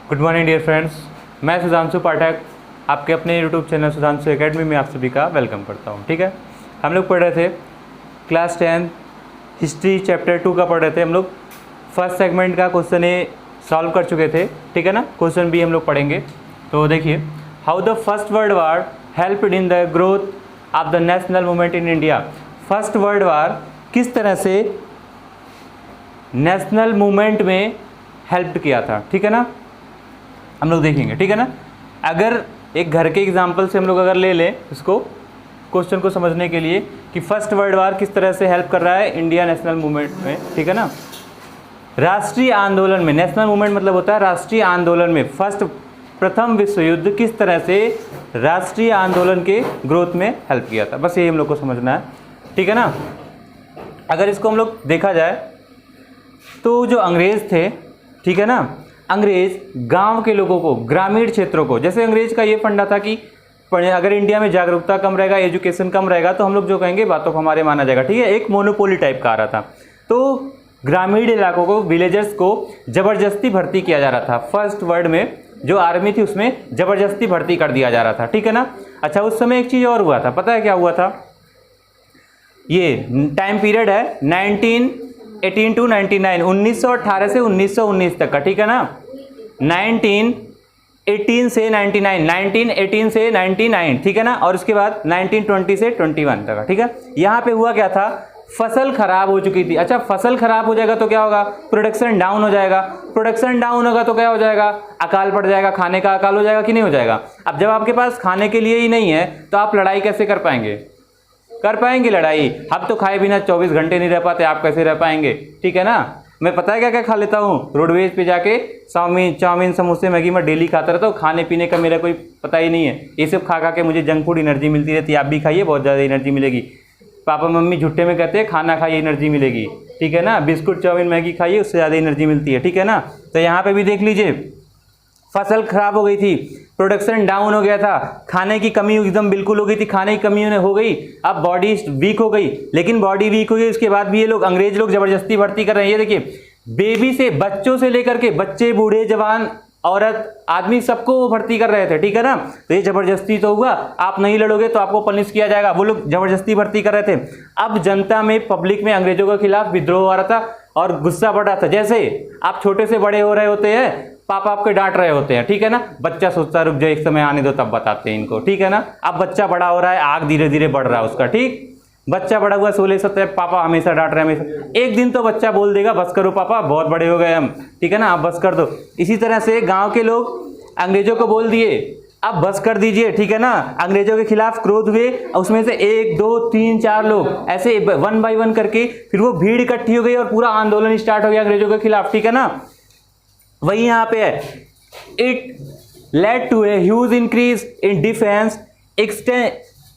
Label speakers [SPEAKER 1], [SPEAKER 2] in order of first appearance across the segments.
[SPEAKER 1] Good morning dear friends, मैं सुधांशु पाठक आपके अपने यूट्यूब चैनल सुधांशु एकेडमी में आप सभी का वेलकम करता हूं। ठीक है, हम लोग पढ़ रहे थे क्लास 10 हिस्ट्री चैप्टर 2 का पढ़ रहे थे। हम लोग फर्स्ट सेगमेंट का क्वेश्चन ए सॉल्व कर चुके थे। ठीक है ना, क्वेश्चन बी हम लोग पढ़ेंगे। तो देखिए, how the first world war helped in the growth of the national movement in India. First world war किस तरह से नेशनल मूवमेंट में हेल्प किया था। ठीक है ना, हम लोग देखेंगे। ठीक है ना, अगर एक घर के एग्जाम्पल से हम लोग अगर ले लें इसको, क्वेश्चन को समझने के लिए कि फर्स्ट वर्ल्ड वार किस तरह से हेल्प कर रहा है इंडिया नेशनल मूवमेंट में। ठीक है ना, राष्ट्रीय आंदोलन में, नेशनल मूवमेंट मतलब होता है राष्ट्रीय आंदोलन में, प्रथम विश्व युद्ध किस तरह से राष्ट्रीय आंदोलन के ग्रोथ में हेल्प किया था, बस ये हम लोग को समझना है। ठीक है ना, अगर इसको हम लोग देखा जाए तो जो अंग्रेज थे, ठीक है ना, अंग्रेज गांव के लोगों को, ग्रामीण क्षेत्रों को, जैसे अंग्रेज का ये फंडा था कि अगर इंडिया में जागरूकता कम रहेगा, एजुकेशन कम रहेगा, तो हम लोग जो कहेंगे बातों को हमारे माना जाएगा। ठीक है, एक मोनोपोली टाइप का आ रहा था। तो ग्रामीण इलाकों को, विलेजर्स को ज़बरदस्ती भर्ती किया जा रहा था। फर्स्ट वर्ल्ड में जो आर्मी थी उसमें ज़बरदस्ती भर्ती कर दिया जा रहा था। ठीक है ना, अच्छा उस समय एक चीज़ और हुआ था, पता है क्या हुआ था? ये टाइम पीरियड है 1918 टू 99, 1918 से 1919 तक का। ठीक है ना, 1918 से 99, 1918 से 99, ठीक है ना, और उसके बाद 1920 से 21 तक। ठीक है, यहाँ पे हुआ क्या था, फसल खराब हो चुकी थी। अच्छा, फसल खराब हो जाएगा तो क्या होगा, प्रोडक्शन डाउन हो जाएगा। प्रोडक्शन डाउन होगा तो क्या हो जाएगा, अकाल पड़ जाएगा, खाने का अकाल हो जाएगा कि नहीं हो जाएगा। अब जब आपके पास खाने के लिए ही नहीं है तो आप लड़ाई कैसे कर पाएंगे? कर पाएंगे लड़ाई? हम तो खाए बिना 24 घंटे नहीं रह पाते, आप कैसे रह पाएंगे? ठीक है ना, मैं पता है क्या क्या खा लेता हूँ, रोडवेज पे जाके चाउमीन समोसे मैगी मैं डेली खाता रहता हूँ। खाने पीने का मेरा कोई पता ही नहीं है, ये सब खा के मुझे जंक फूड एनर्जी मिलती रहती है। आप भी खाइए, बहुत ज़्यादा एनर्जी मिलेगी। पापा मम्मी झुट्टे में कहते हैं खाना खाइए एनर्जी मिलेगी। ठीक है ना, बिस्कुट चाउमीन मैगी खाइए, उससे ज़्यादा एनर्जी मिलती है। ठीक है ना, तो यहाँ पर भी देख लीजिए, फसल खराब हो गई थी, प्रोडक्शन डाउन हो गया था, खाने की कमी एकदम बिल्कुल हो गई थी, खाने की कमी हो गई, अब बॉडी वीक हो गई। लेकिन बॉडी वीक हो गई, उसके बाद भी ये लोग, अंग्रेज लोग ज़बरदस्ती भर्ती कर रहे हैं। ये देखिए, बेबी से, बच्चों से लेकर के बच्चे, बूढ़े, जवान, औरत, आदमी, सबको वो भर्ती कर रहे थे। ठीक है ना, तो ये ज़बरदस्ती तो हुआ, आप नहीं लड़ोगे तो आपको पनिश किया जाएगा। वो लोग ज़बरदस्ती भर्ती कर रहे थे। अब जनता में, पब्लिक में अंग्रेजों के खिलाफ विद्रोह आ रहा था और गुस्सा बढ़ रहा था। जैसे आप छोटे से बड़े हो रहे होते हैं, पापा आपके डांट रहे होते हैं, ठीक है ना, बच्चा सोचता रुक जाए, एक समय आने दो तब बताते हैं इनको। ठीक है ना, अब बच्चा बड़ा हो रहा है, आग धीरे धीरे बढ़ रहा है उसका। ठीक, बच्चा बड़ा हुआ 16-17, पापा हमेशा डांट रहे हैं हमेशा। एक दिन तो बच्चा बोल देगा बस करो पापा, बहुत बड़े हो गए हम, ठीक है ना, आप बस कर दो। इसी तरह से गांव के लोग अंग्रेजों को बोल दिए अब बस कर दीजिए। ठीक है ना, अंग्रेजों के खिलाफ क्रोध हुए, उसमें से 1, 2, 3, 4 लोग ऐसे 1 बाय 1 करके फिर वो भीड़ इकट्ठी हो गई और पूरा आंदोलन स्टार्ट हो गया अंग्रेजों के खिलाफ। ठीक है ना, वही यहाँ पे है, it led to a huge increase in defence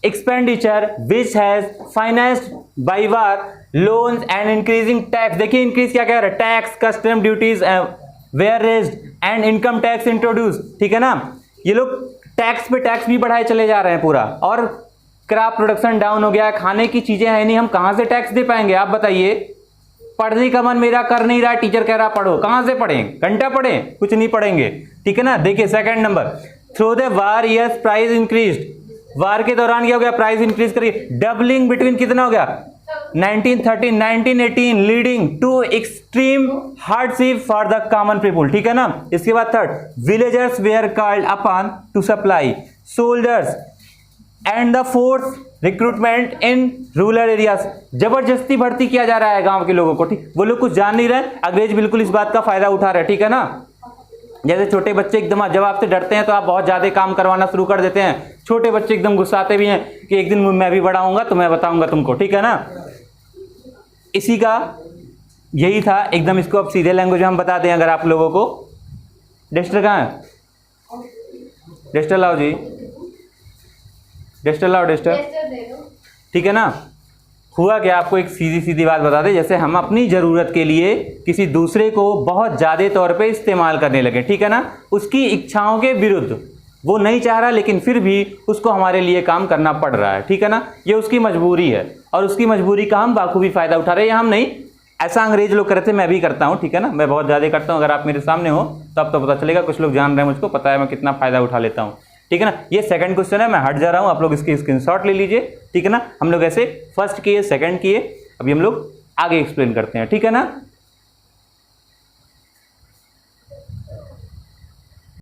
[SPEAKER 1] expenditure which has financed by war loans and increasing tax. देखिए इंक्रीज क्या कह रहा है, tax, custom duties were raised and income tax introduce. ठीक है ना, ये लोग टैक्स पे टैक्स भी बढ़ाए चले जा रहे हैं पूरा, और क्रॉप प्रोडक्शन डाउन हो गया, खाने की चीजें हैं नहीं, हम कहां से टैक्स दे पाएंगे आप बताइए। पढ़ने का मन मेरा कर नहीं रहा, टीचर कह रहा पढ़ो, कहां से पढ़ें, घंटा पढ़ें, कुछ नहीं पढ़ेंगे। ठीक है ना, देखिए second number, through the war years price increased. War के दौरान क्या हो गया, प्राइस इंक्रीज करिए, डबलिंग बिटवीन कितना हो गया 1913 1918, leading to extreme hardship for the common people. ठीक है ना, इसके बाद third, villagers were called upon to supply soldiers and the force recruitment in rural areas. जबरदस्ती भर्ती किया जा रहा है गांव के लोगों को। ठीक, वो लोग कुछ जान नहीं रहे, अंग्रेज बिल्कुल इस बात का फायदा उठा रहे हैं। ठीक है ना, जैसे छोटे बच्चे एकदम जब आपसे डरते हैं तो आप बहुत ज्यादा काम करवाना शुरू कर देते हैं। छोटे बच्चे एकदम गुस्साते भी हैं कि एक दिन मैं भी बड़ा होऊंगा तो मैं बताऊंगा तुमको। ठीक है ना, इसी का यही था एकदम। इसको अब सीधे लैंग्वेज में हम बता दें अगर आप लोगों को। डेस्टर कहाँ है, डेस्टर लाओ जी, डेस्टर लाओ, डेस्टर। ठीक है ना, हुआ क्या, आपको एक सीधी सीधी बात बता दें, जैसे हम अपनी ज़रूरत के लिए किसी दूसरे को बहुत ज़्यादा तौर पे इस्तेमाल करने लगे। ठीक है ना, उसकी इच्छाओं के विरुद्ध, वो नहीं चाह रहा लेकिन फिर भी उसको हमारे लिए काम करना पड़ रहा है। ठीक है ना, ये उसकी मजबूरी है और उसकी मजबूरी का हम बाखूबी फ़ायदा उठा रहे हैं। हम नहीं, ऐसा अंग्रेज लोग करते थे, मैं भी करता हूँ, ठीक है ना, मैं बहुत ज़्यादा करता हूँ। अगर आप मेरे सामने हो तब तो पता चलेगा, कुछ लोग जान रहे हैं, मुझको पता है मैं कितना फ़ायदा उठा लेता हूँ, ठीक है ना। ये सेकंड क्वेश्चन है, मैं हट जा रहा हूँ, आप लोग इसकी स्क्रीनशॉट ले लीजिए, ठीक है ना। हम लोग ऐसे फर्स्ट किए, सेकंड किए, अभी हम लोग आगे एक्सप्लेन करते हैं, ठीक है ना।